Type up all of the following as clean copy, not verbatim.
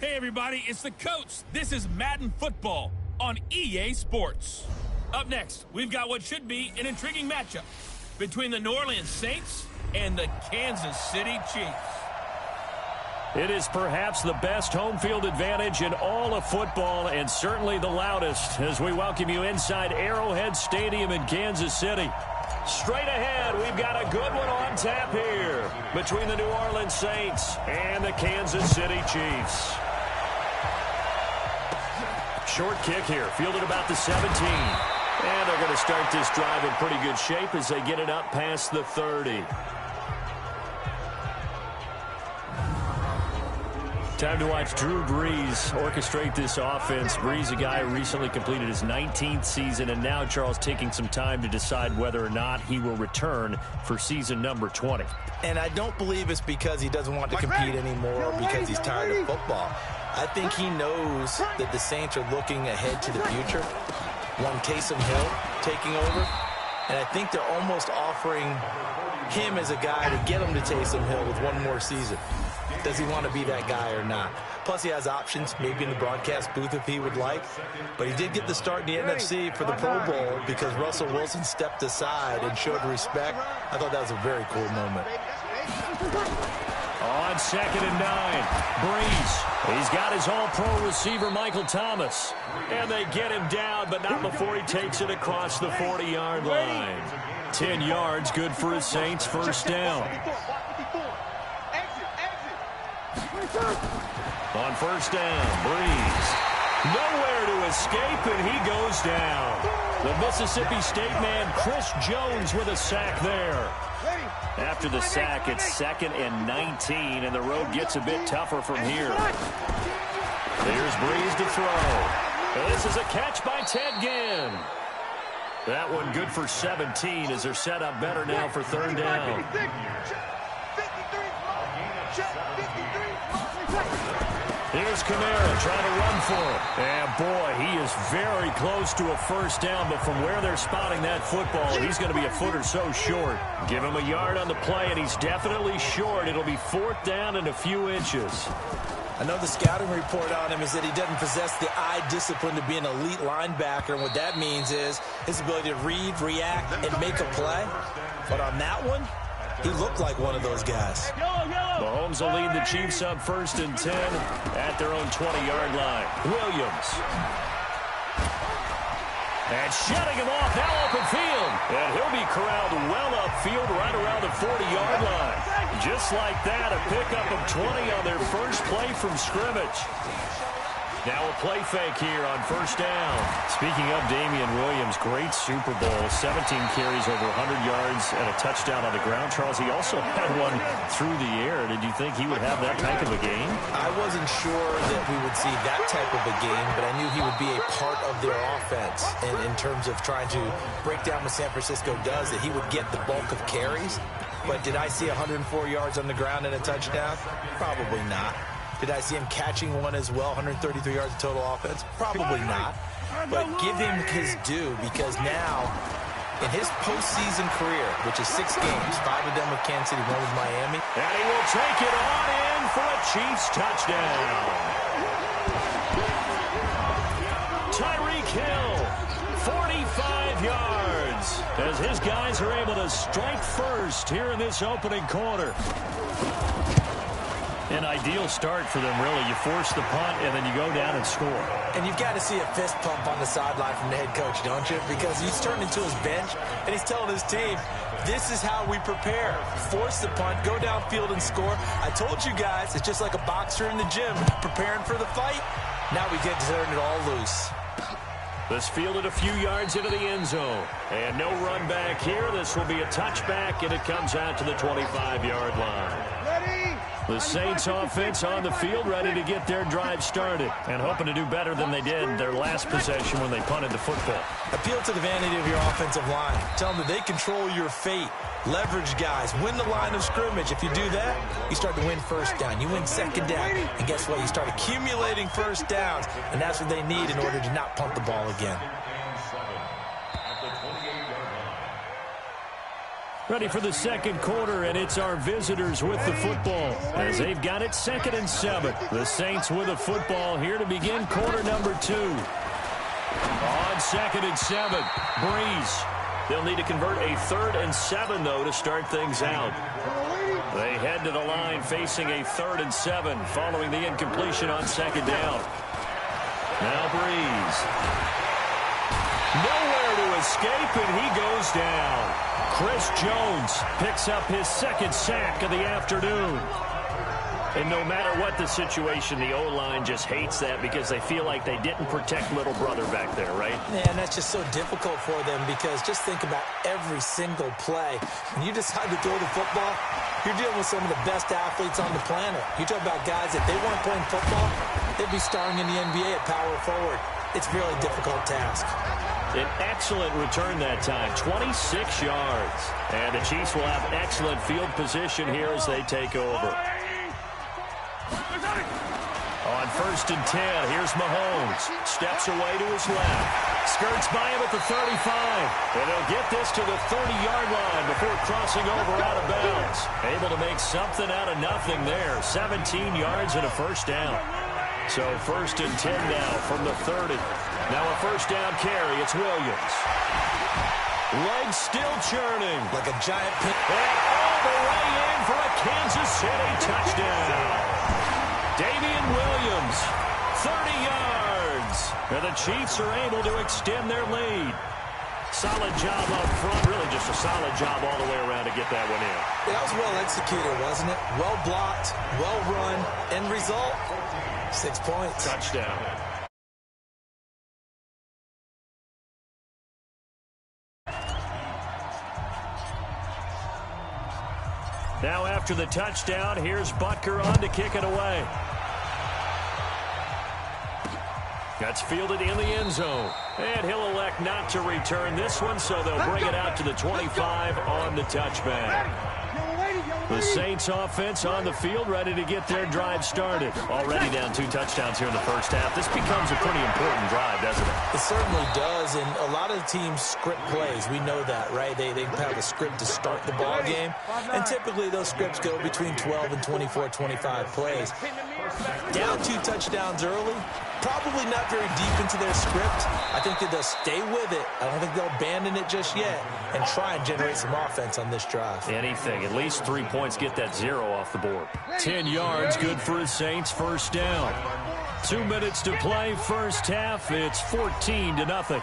Hey everybody, it's the coach. This is Madden Football on EA Sports. Up next, we've got what should be an intriguing matchup between the New Orleans Saints and the Kansas City Chiefs. It is perhaps the best home field advantage in all of football, and certainly the loudest, as we welcome you inside Arrowhead Stadium in Kansas City. Straight ahead, we've got a good one on tap here between the New Orleans Saints and the Kansas City Chiefs. Short kick here, fielded about the 17. And they're going to start this drive in pretty good shape as they get it up past the 30. Time to watch Drew Brees orchestrate this offense. Brees, a guy who recently completed his 19th season, and now Charles taking some time to decide whether or not he will return for season number 20. And I don't believe it's because he doesn't want to compete anymore or because he's tired of football. I think he knows that the Saints are looking ahead to the future. One Taysom Hill taking over, and I think they're almost offering him as a guy to get him to Taysom Hill with one more season. Does he want to be that guy or not? Plus, he has options, maybe in the broadcast booth if he would like. But he did get the start in the NFC for the Pro Bowl because Russell Wilson stepped aside and showed respect. I thought that was a very cool moment. On 2nd and 9, Brees. He's got his all-pro receiver, Michael Thomas. And they get him down, but not before he takes it across the 40-yard line. 10 yards, good for his Saints, first down. On first down, Brees. Nowhere to escape, and he goes down. The Mississippi State man, Chris Jones, with a sack there. After the sack, it's 2nd and 19, and the road gets a bit tougher from here. Here's Brees to throw. And this is a catch by Ted Ginn. That one good for 17 as they're set up better now for 3rd down. Here's Kamara trying to run for it. And boy, he is very close to a first down, but from where they're spotting that football, he's going to be a foot or so short. Give him a yard on the play, and he's definitely short. It'll be 4th down and a few inches. I know the scouting report on him is that he doesn't possess the eye discipline to be an elite linebacker, and what that means is his ability to read, react, and make a play. But on that one, he looked like one of those guys. Mahomes will lead the Chiefs up 1st and 10 at their own 20-yard line. Williams. And shutting him off, now open field. And he'll be corralled well upfield right around the 40-yard line. Just like that, a pickup of 20 on their first play from scrimmage. Now a play fake here on first down. Speaking of Damian Williams, great Super Bowl. 17 carries, over 100 yards, and a touchdown on the ground. Charles, he also had one through the air. Did you think he would have that type of a game? I wasn't sure that we would see that type of a game, but I knew he would be a part of their offense. And in terms of trying to break down what San Francisco does, that he would get the bulk of carries. But did I see 104 yards on the ground and a touchdown? Probably not. Did I see him catching one as well, 133 yards of total offense? Probably not. But give him his due, because now, in his postseason career, which is 6 games, 5 of them with Kansas City, 1 with Miami. And he will take it on in for a Chiefs touchdown. Tyreek Hill, 45 yards, as his guys are able to strike first here in this opening quarter. An ideal start for them, really. You force the punt, and then you go down and score. And you've got to see a fist pump on the sideline from the head coach, don't you? Because he's turned into his bench, and he's telling his team, this is how we prepare. Force the punt, go downfield and score. I told you guys, it's just like a boxer in the gym preparing for the fight. Now we get to turn it all loose. This fielded a few yards into the end zone. And no run back here. This will be a touchback, and it comes out to the 25-yard line. The Saints offense on the field, ready to get their drive started and hoping to do better than they did their last possession when they punted the football. Appeal to the vanity of your offensive line. Tell them that they control your fate. Leverage guys. Win the line of scrimmage. If you do that, you start to win first down. You win 2nd down. And guess what? You start accumulating first downs. And that's what they need in order to not punt the ball again. Ready for the second quarter, and it's our visitors with the football as they've got it 2nd and 7. The Saints with the football here to begin quarter number 2. On 2nd and 7, Breeze. They'll need to convert a 3rd and 7, though, to start things out. They head to the line facing a 3rd and 7 following the incompletion on 2nd down. Now Breeze. Nowhere to escape, and he goes down. Chris Jones picks up his 2nd sack of the afternoon. And no matter what the situation, the O-line just hates that because they feel like they didn't protect little brother back there, right? Yeah, and that's just so difficult for them because just think about every single play. When you decide to throw the football, you're dealing with some of the best athletes on the planet. You talk about guys, if they weren't playing football, they'd be starring in the NBA at power forward. It's a really difficult task. An excellent return that time, 26 yards. And the Chiefs will have excellent field position here as they take over. On 1st and 10, here's Mahomes. Steps away to his left. Skirts by him at the 35. And he'll get this to the 30-yard line before crossing over out of bounds. Able to make something out of nothing there. 17 yards and a 1st down. So 1st and 10 now from the 30. Now a 1st down carry. It's Williams. Legs still churning. Like a giant pin. And all the way in for a Kansas City touchdown. Damian Williams, 30 yards. And the Chiefs are able to extend their lead. Solid job up front. Really just a solid job all the way around to get that one in. That was well executed, wasn't it? Well blocked, well run. End result, 6 points. Touchdown. Now after the touchdown, here's Butker on to kick it away. That's fielded in the end zone. And he'll elect not to return this one, so they'll bring it out to the 25 on the touchback. The Saints offense on the field, ready to get their drive started. Already down 2 touchdowns here in the 1st half. This becomes a pretty important drive, doesn't it? It certainly does, and a lot of teams script plays. We know that, right? They have a script to start the ball game, and typically those scripts go between 12 and 24, 25 plays. Down 2 touchdowns early, probably not very deep into their script. I think that they'll stay with it. I don't think they'll abandon it just yet and try and generate some offense on this drive. Anything. At least 3 points, get that 0 off the board. 10 yards, good for the Saints, 1st down. 2 minutes to play, 1st half. It's 14-0.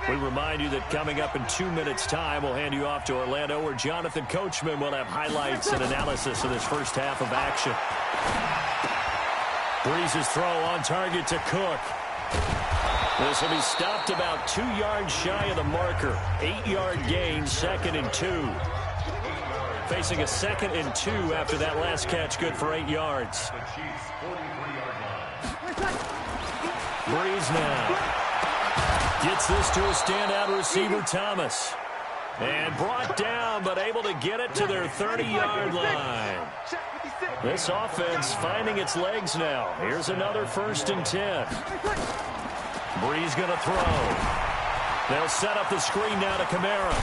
We remind you that coming up in 2 minutes' time, we'll hand you off to Orlando, where Jonathan Coachman will have highlights and analysis of this 1st half of action. Breeze's throw on target to Cook. This will be stopped about 2 yards shy of the marker. 8-yard gain, 2nd and 2. Facing a 2nd and 2 after that last catch, good for 8 yards. Breeze now. Gets this to a standout receiver, Thomas. And brought down, but able to get it to their 30-yard line. This offense finding its legs now. Here's another 1st and 10. Breeze going to throw. They'll set up the screen now to Kamara.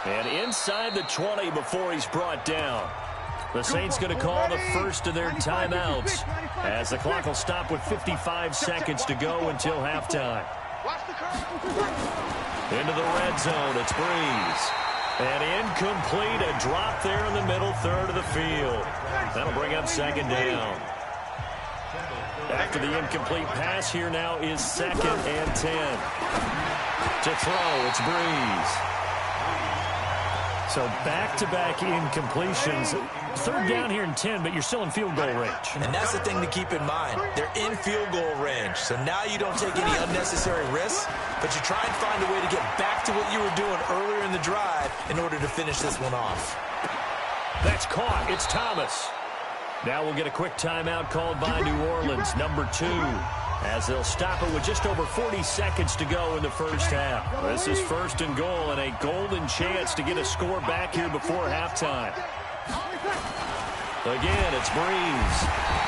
And inside the 20 before he's brought down. The Saints going to call the first of their timeouts as the clock will stop with 55 seconds to go until halftime. Into the red zone, it's Breeze. And incomplete, a drop there in the middle third of the field. That'll bring up 2nd down. After the incomplete pass, here now is 2nd and 10. To throw, it's Breeze. So back-to-back incompletions. 3rd down here in 10, but you're still in field goal range. And that's the thing to keep in mind. They're in field goal range. So now you don't take any unnecessary risks, but you try and find a way to get back to what you were doing earlier in the drive in order to finish this one off. That's caught. It's Thomas. Now we'll get a quick timeout called by New Orleans, number 2. As they'll stop it with just over 40 seconds to go in the 1st half. This is 1st and goal and a golden chance to get a score back here before halftime. Again, it's Breeze.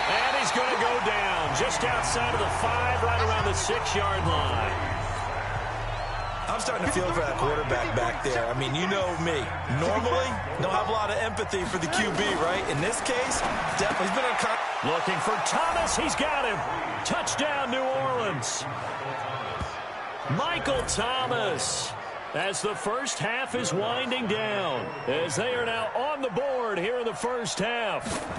And he's going to go down just outside of the 5, right around the 6-yard line. I'm starting to feel for that quarterback back there. I mean, you know me. Normally, don't have a lot of empathy for the QB, right? In this case, definitely. He's been a... Looking for Thomas. He's got him. Touchdown, New Orleans. Michael Thomas, as the first half is winding down, as they are now on the board here in the first half.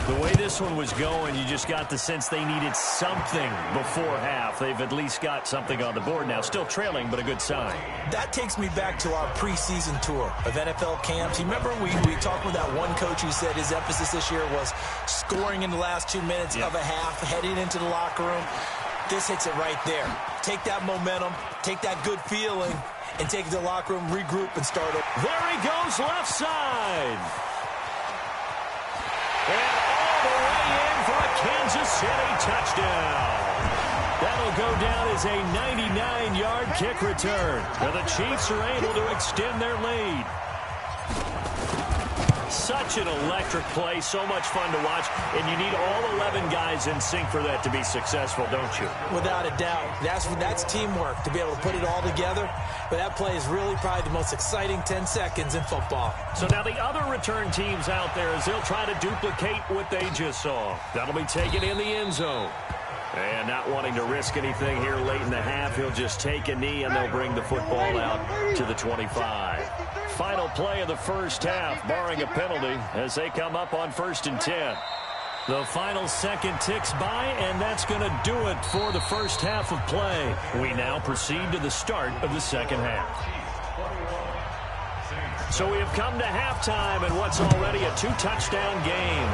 The way this one was going, you just got the sense they needed something before half. They've at least got something on the board now. Still trailing, but a good sign. That takes me back to our preseason tour of NFL camps. You remember we talked with that one coach who said his emphasis this year was scoring in the last 2 minutes of a half, heading into the locker room. This hits it right there. Take that momentum, take that good feeling, and take it to the locker room, regroup, and start it. There he goes, left side. And all the way in for a Kansas City touchdown. That'll go down as a 99-yard kick return. Now the Chiefs are able to extend their lead. Such an electric play, so much fun to watch, and you need all 11 guys in sync for that to be successful, don't you? Without a doubt. That's teamwork, to be able to put it all together. But that play is really probably the most exciting 10 seconds in football. So now the other return teams out there, as they'll try to duplicate what they just saw. That'll be taken in the end zone. And not wanting to risk anything here late in the half, he'll just take a knee, and they'll bring the football out to the 25. Final play of the first half, barring a penalty, as they come up on 1st and 10. The final second ticks by, and that's going to do it for the first half of play. We now proceed to the start of the second half. So we have come to halftime in what's already a 2-touchdown game.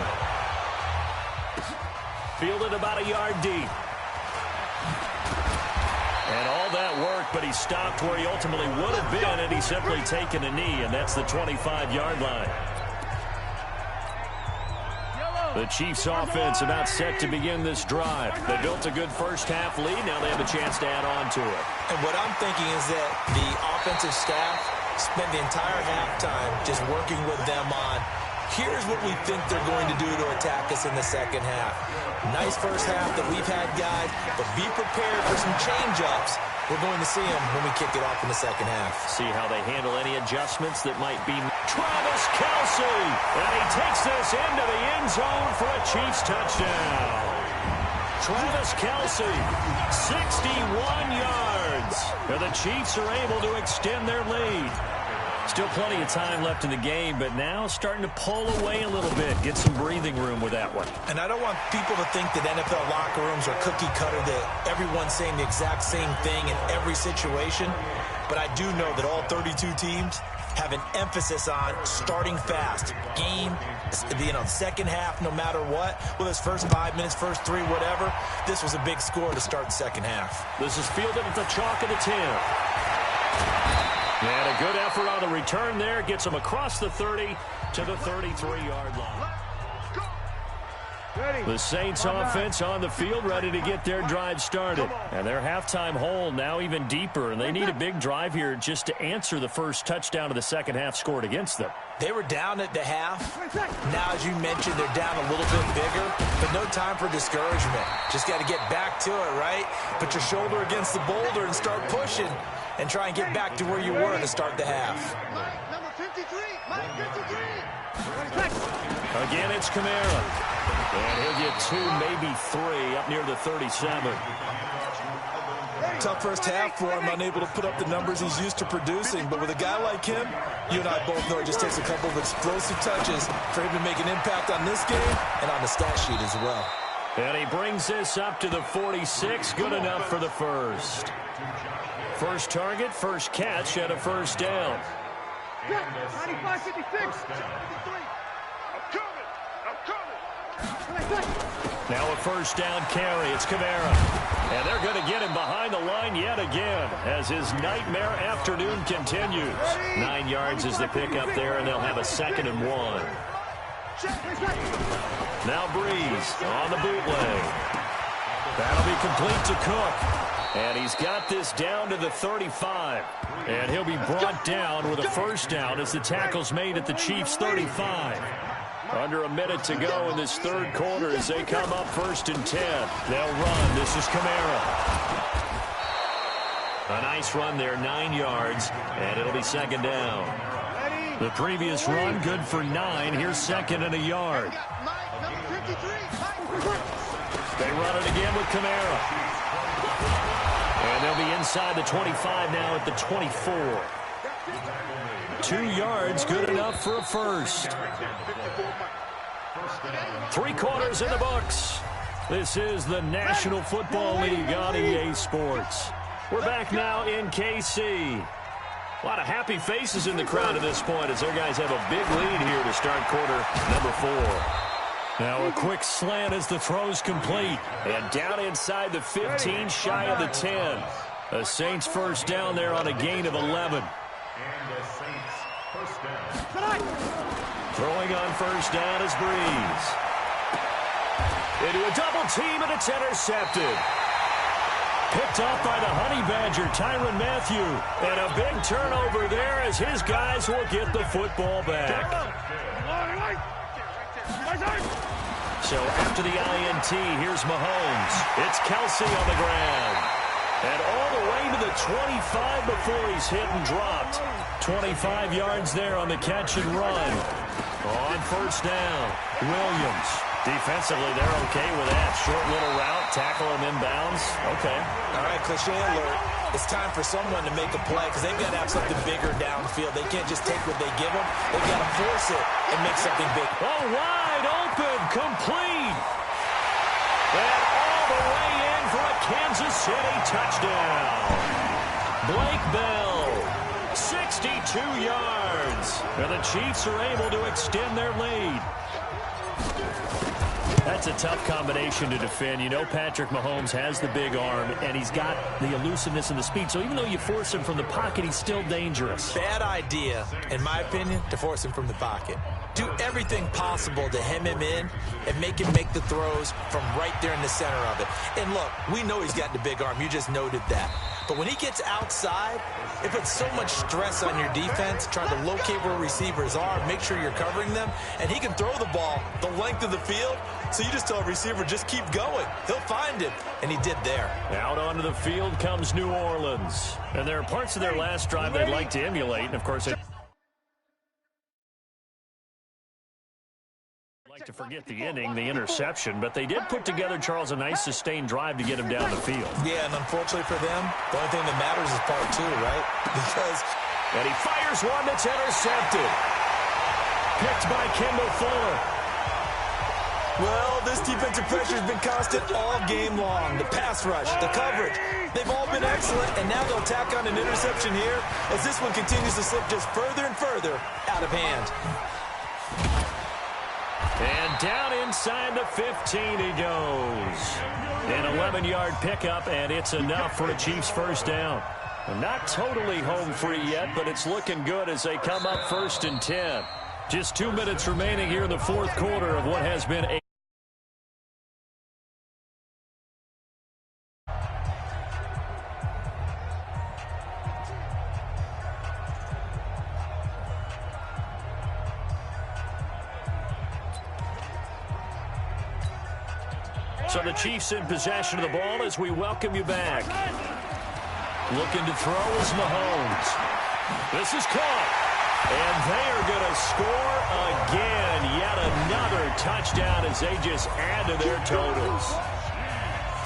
Fielded about a yard deep. And all that work, but he stopped where he ultimately would have been, and he's simply taken a knee, and that's the 25-yard line. The Chiefs offense about set to begin this drive. They built a good first half lead. Now they have a chance to add on to it. And what I'm thinking is that the offensive staff spent the entire halftime just working with them on, here's what we think they're going to do to attack us in the second half. Nice first half that we've had, guys, but be prepared for some change-ups. We're going to see them when we kick it off in the second half. See how they handle any adjustments that might be. Travis Kelce, and he takes this into the end zone for a Chiefs touchdown. Travis Kelce, 61 yards. And the Chiefs are able to extend their lead. Still plenty of time left in the game, but now starting to pull away a little bit. Get some breathing room with that one. And I don't want people to think that NFL locker rooms are cookie cutter, that everyone's saying the exact same thing in every situation. But I do know that all 32 teams have an emphasis on starting fast. Game, second half, no matter what. Whether it's first 5 minutes, first 3, whatever. This was a big score to start the second half. This is fielded at the chalk of the 10. And a good effort on the return there. Gets him across the 30 to the 33-yard line. The Saints offense on the field, ready to get their drive started. And their halftime hole now even deeper. And they need a big drive here just to answer the first touchdown of the second half scored against them. They were down at the half. Now, as you mentioned, they're down a little bit bigger, but no time for discouragement. Just got to get back to it, right? Put your shoulder against the boulder and start pushing and try and get back to where you were to start the half. Again, it's Kamara. And he'll get 2, maybe 3 up near the 37. Tough first half for him, unable to put up the numbers he's used to producing. But with a guy like him, you and I both know it just takes a couple of explosive touches for him to make an impact on this game and on the stat sheet as well. And he brings this up to the 46. Good enough for the first. First target, first catch at a first down. 95-56. Now a first down carry. It's Kamara. And they're going to get him behind the line yet again as his nightmare afternoon continues. 9 yards is the pickup there, and they'll have a 2nd and 1. Now Breeze on the bootleg. That'll be complete to Cook. And he's got this down to the 35. And he'll be brought down with a first down as the tackle's made at the Chiefs' 35. Under a minute to go in this third quarter as they come up 1st and 10. They'll run. This is Kamara. A nice run there, 9 yards, and it'll be second down. The previous run, good for 9. Here's second and a yard. They run it again with Kamara. And they'll be inside the 25 now at the 24. 2 yards, good enough for a first. 3 quarters in the books. This is the National Football League on EA Sports. We're back now in KC. A lot of happy faces in the crowd at this point as their guys have a big lead here to start quarter number 4. Now a quick slant as the throw's complete. And down inside the 15, shy of the 10. The Saints first down there on a gain of 11. Throwing on first down is Breeze. Into a double team, and it's intercepted. Picked off by the Honey Badger, Tyrann Mathieu. And a big turnover there as his guys will get the football back. So after the INT, here's Mahomes. It's Kelsey on the ground. And all the way to the 25 before he's hit and dropped. 25 yards there on the catch and run. On first down, Williams. Defensively, they're okay with that. Short little route, tackle him inbounds. Okay. All right, cliche alert. It's time for someone to make a play because they've got to have something bigger downfield. They can't just take what they give them. They've got to force it and make something big. Oh, wide open, complete. And all the way in for a Kansas City touchdown. Blake Bell, 62 yards. And the Chiefs are able to extend their lead. That's a tough combination to defend. You know Patrick Mahomes has the big arm, and he's got the elusiveness and the speed. So even though you force him from the pocket, he's still dangerous. Bad idea, in my opinion, to force him from the pocket. Do everything possible to hem him in and make him make the throws from right there in the center of it. And look, we know he's got the big arm. You just noted that. But when he gets outside, it puts so much stress on your defense, trying to locate where receivers are, make sure you're covering them, and he can throw the ball the length of the field, so you just tell a receiver, just keep going. He'll find it, and he did there. Out onto the field comes New Orleans. And there are parts of their last drive they'd like to emulate, and of course they like to forget the ending, the interception, but they did put together, Charles, a nice sustained drive to get him down the field. Yeah, and unfortunately for them, the only thing that matters is part 2, right? And he fires one that's intercepted. Picked by Kendall Fuller. Well, this defensive pressure has been constant all game long. The pass rush, the coverage, they've all been excellent, and now they'll tack on an interception here as this one continues to slip just further and further out of hand. And down inside the 15 he goes. An 11-yard pickup, and it's enough for a Chiefs first down. Not totally home free yet, but it's looking good as they come up 1st and 10. Just 2 minutes remaining here in the fourth quarter of what has been a So the Chiefs in possession of the ball as we welcome you back. Looking to throw is Mahomes. This is caught. And they are going to score again. Yet another touchdown as they just add to their totals.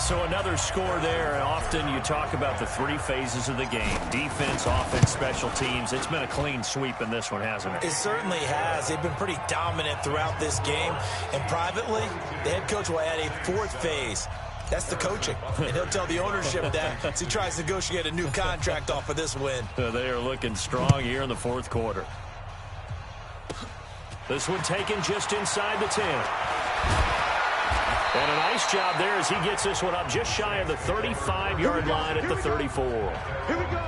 So another score there. Often you talk about the 3 phases of the game. Defense, offense, special teams. It's been a clean sweep in this one, hasn't it? It certainly has. They've been pretty dominant throughout this game. And privately, the head coach will add a 4th phase. That's the coaching. And he'll tell the ownership that as he tries to negotiate a new contract off of this win. They are looking strong here in the fourth quarter. This one taken just inside the 10. And a nice job there as he gets this one up just shy of the 35-yard line at the 34. Here we go.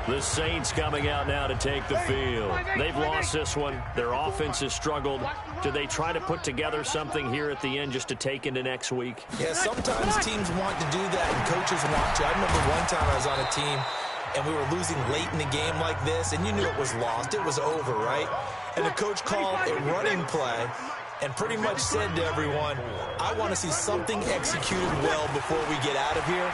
The Saints coming out now to take the field. They've lost this one. Their offense has struggled. Do they try to put together something here at the end just to take into next week? Yeah, sometimes teams want to do that and coaches want to. I remember one time I was on a team and we were losing late in the game like this, and you knew it was lost. It was over, right? And the coach called a running play and pretty much said to everyone, I want to see something executed well before we get out of here.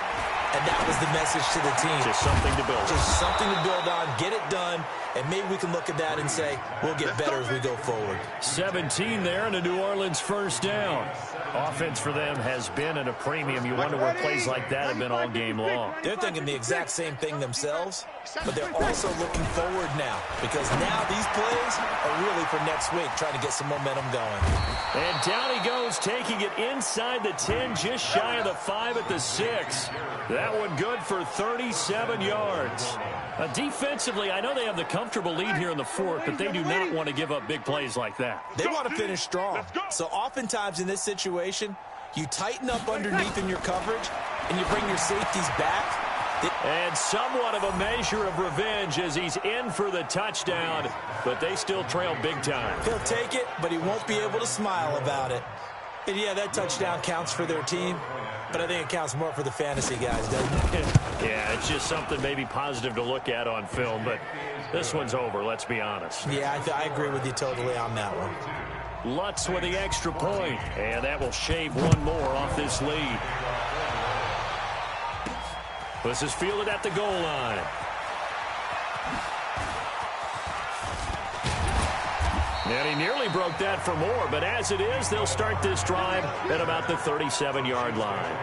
And that was the message to the team. Just something to build on. Just something to build on, get it done, and maybe we can look at that and say, we'll get better as we go forward. 17 there and a New Orleans first down. Offense for them has been at a premium. You wonder where plays like that have been all game long. They're thinking the exact same thing themselves, but they're also looking forward now because now these plays are really for next week, trying to get some momentum going. And down he goes, taking it inside the 10, just shy of the 5 at the 6. That one good for 37 yards. Defensively, I know they have the comfortable lead here in the fourth, but they do not want to give up big plays like that. They want to finish strong. So oftentimes in this situation, you tighten up underneath in your coverage, and you bring your safeties back. And somewhat of a measure of revenge as he's in for the touchdown, but they still trail big time. He'll take it, but he won't be able to smile about it. And yeah, that touchdown counts for their team, but I think it counts more for the fantasy guys, doesn't it? Yeah, it's just something maybe positive to look at on film, but this one's over, let's be honest. Yeah, I agree with you totally on that one. Lutz with the extra point, and that will shave one more off this lead. This is fielded at the goal line. And he nearly broke that for more, but as it is, they'll start this drive at about the 37-yard line.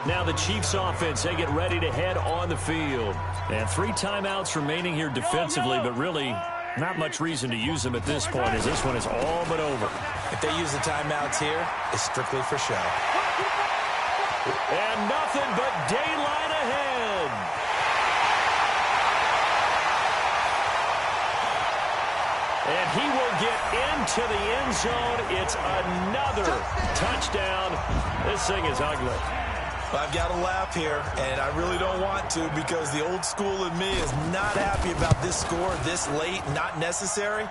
Now the Chiefs offense, they get ready to head on the field. And 3 timeouts remaining here defensively, but really not much reason to use them at this point as this one is all but over. If they use the timeouts here, it's strictly for show. And nothing but daylight ahead. And he will get into the end zone. It's another touchdown. This thing is ugly. I've got to laugh here, and I really don't want to because the old school in me is not happy about this score this late, not necessary.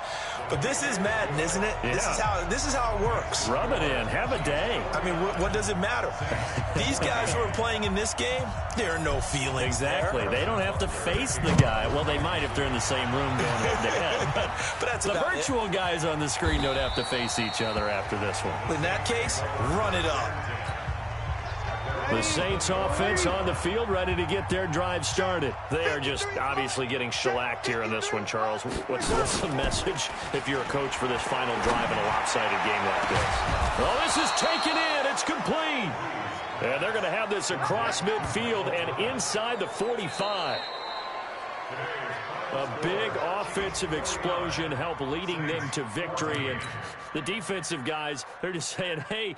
But this is Madden, isn't it? Yeah. This is how it works. Rub it in. Have a day. I mean, what does it matter? These guys who are playing in this game, there are no feelings Exactly. there. They don't have to face the guy. Well, they might if they're in the same room going head-to-head. But that's the about virtual guys on the screen don't have to face each other after this one. In that case, run it up. The Saints offense on the field ready to get their drive started. They are just obviously getting shellacked here in this one, Charles. What's the message if you're a coach for this final drive in a lopsided game like this? Oh, this is taken in. It's complete. And they're going to have this across midfield and inside the 45. A big offensive explosion helped leading them to victory. And the defensive guys, they're just saying, hey,